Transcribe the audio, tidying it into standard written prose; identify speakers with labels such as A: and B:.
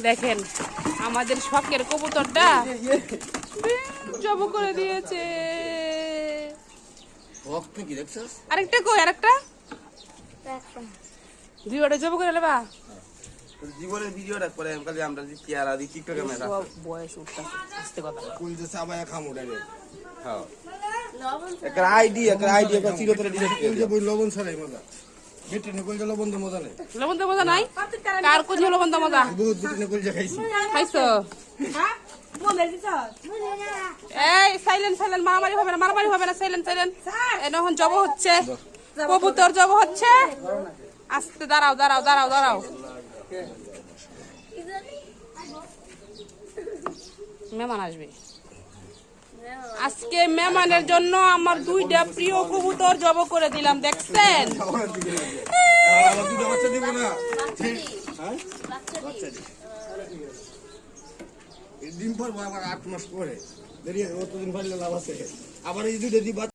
A: দেখেন আমাদের শখের কবুতরটা জব করে দিয়েছে। আরেকটা কই, আরেকটা দুইটা জব করে নেবা।
B: জীবনের ভিডিওটা করে খালি আমরা যে চেহারা দি টিকটকে মেরা
A: বয়স উঠতা আস্তে কথা
B: কুল যে সাবায়া খামু ডাইরে। হ্যাঁ একটা আইডিয়া একটা চিরতরে ডিলেট করে যে বই লবণ ছাড়াই মজা। বেটনে কইল লবণ তো মজা নাই।
A: লবণ তো মজা নাই, কার কোন লবণ তো মজা
B: বহুত বেটনে কইল যে খাইছি।
A: খাইছো? হ্যাঁ বলে দিছ। এই সাইলেন্ট মারামারি হবে না, সাইলেন্ট এখন জব হচ্ছে, কবুতর জব হচ্ছে। আস্তে দাঁড়াও। মেহমান আসবে আজকে, মেহমানের জন্য আমার দুইটা প্রিয় কবুতর জব করে দিলাম, দেখছেন?
B: ডিম পর আবার 8 মাস পরে দেরি অতদিন পারলে লাভ আছে। আবার এই দুইটা দিবা